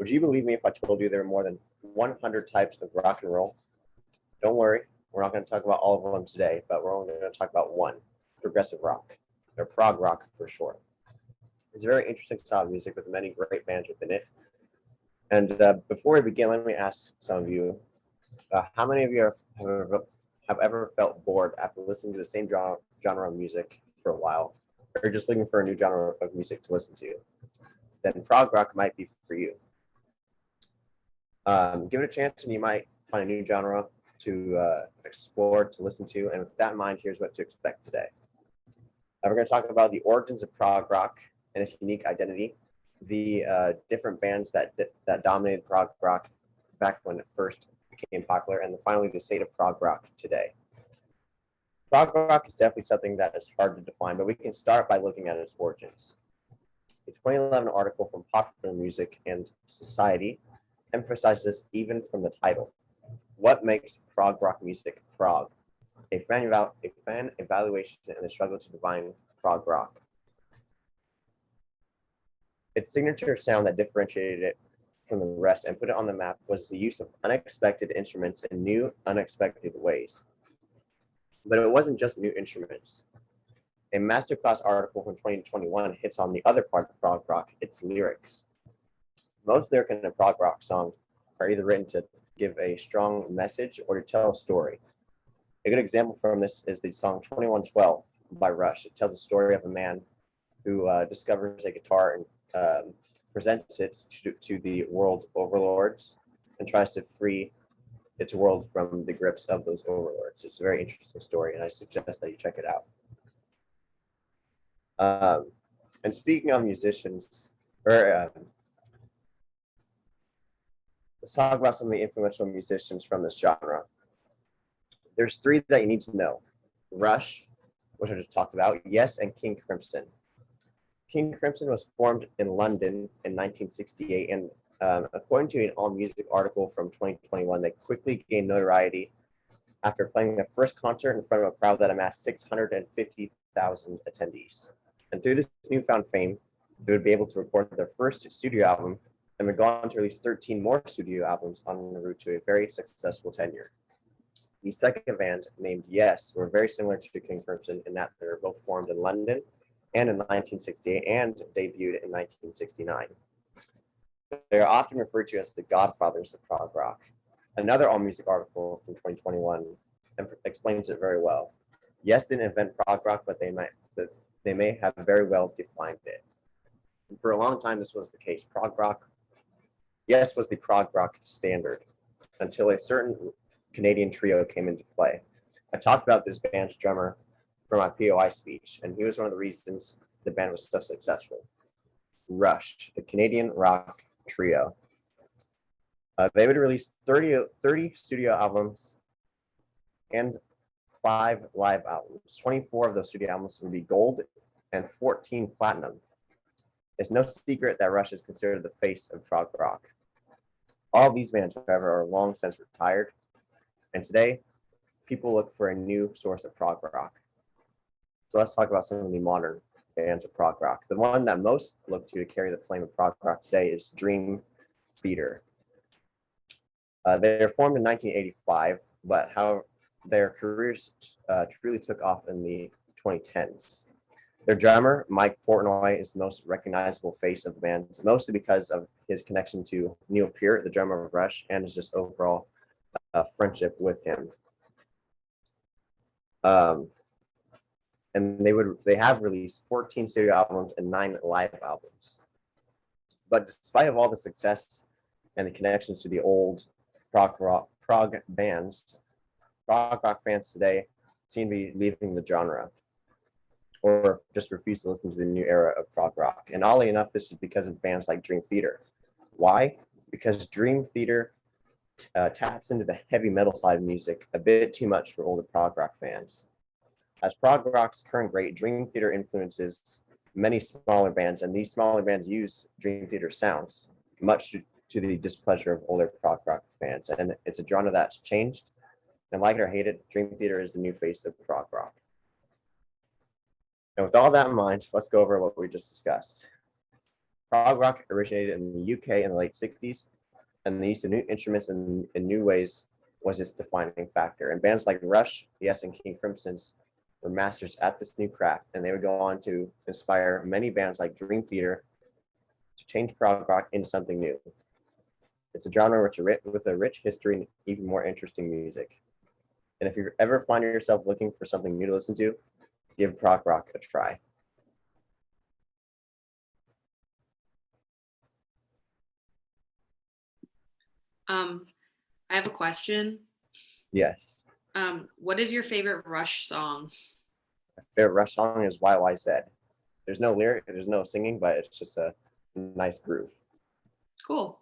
Would you believe me if I told you there are more than 100 types of rock and roll? Don't worry, we're not going to talk about all of them today, but we're only going to talk about one, progressive rock, or prog rock for short. It's a very interesting style of music with many great bands within it. And before we begin, let me ask some of you, how many of you have ever felt bored after listening to the same genre of music for a while, or just looking for a new genre of music to listen to? Then prog rock might be for you. Give it a chance and you might find a new genre to explore, to listen to. And with that in mind, here's what to expect today. We're going to talk about the origins of prog rock and its unique identity, the different bands that dominated prog rock back when it first became popular, and then finally the state of prog rock today. Prog rock is definitely something that is hard to define, but we can start by looking at its origins. A 2011 article from Popular Music and Society emphasizes this even from the title. What makes prog rock music prog? A fan evaluation and the struggle to define prog rock. Its signature sound that differentiated it from the rest and put it on the map was the use of unexpected instruments in new, unexpected ways. But it wasn't just new instruments. A masterclass article from 2021 hits on the other part of prog rock, its lyrics. Most lyrics in a prog rock song are either written to give a strong message or to tell a story. A good example from this is the song 2112 by Rush. It tells the story of a man who discovers a guitar and presents it to the world overlords and tries to free its world from the grips of those overlords. It's a very interesting story, and I suggest that you check it out. And speaking of musicians, let's talk about some of the influential musicians from this genre. There's three that you need to know: Rush, which I just talked about, Yes, and King Crimson. King Crimson was formed in London in 1968, and according to an AllMusic article from 2021, they quickly gained notoriety after playing their first concert in front of a crowd that amassed 650,000 attendees. And through this newfound fame, they would be able to record their first studio album and would go on to release 13 more studio albums on the route to a very successful tenure. The second band, named Yes, were very similar to King Crimson in that they were both formed in London and in 1968 and debuted in 1969. They are often referred to as the godfathers of prog rock. Another AllMusic article from 2021 explains it very well. Yes didn't invent prog rock, but they may have very well defined it. And for a long time, this was the case. Prog rock, Yes was the prog rock standard until a certain Canadian trio came into play. I talked about this band's drummer for my POI speech, and he was one of the reasons the band was so successful. Rush, the Canadian rock trio. They would release 30 studio albums and 5 live albums. 24 of those studio albums would be gold and 14 platinum. It's no secret that Rush is considered the face of prog rock. All of these bands, however, are long since retired, and today people look for a new source of prog rock. So let's talk about some of the modern bands of prog rock. The one that most look to carry the flame of prog rock today is Dream Theater. They were formed in 1985, but how their careers truly took off in the 2010s. Their drummer, Mike Portnoy, is the most recognizable face of the band, mostly because of his connection to Neil Peart, the drummer of Rush, and his just overall friendship with him. And they have released 14 studio albums and 9 live albums. But despite of all the success and the connections to the old prog bands, prog rock fans today seem to be leaving the genre or just refuse to listen to the new era of prog rock. And oddly enough, this is because of bands like Dream Theater. Why? Because Dream Theater taps into the heavy metal side of music a bit too much for older prog rock fans. As prog rock's current great, Dream Theater influences many smaller bands, and these smaller bands use Dream Theater sounds, much to the displeasure of older prog rock fans. And it's a genre that's changed, and like it or hate it, Dream Theater is the new face of prog rock. And with all that in mind, let's go over what we just discussed. Prog rock originated in the UK in the late 60s, and the use of new instruments in new ways was its defining factor. And bands like Rush, Yes, and King Crimson's were masters at this new craft, and they would go on to inspire many bands like Dream Theater to change prog rock into something new. It's a genre with a rich history and even more interesting music. And if you ever find yourself looking for something new to listen to, give prog rock a try. I have a question. Yes. What is your favorite Rush song? My favorite Rush song is YYZ. There's no lyric, there's no singing, but it's just a nice groove. Cool.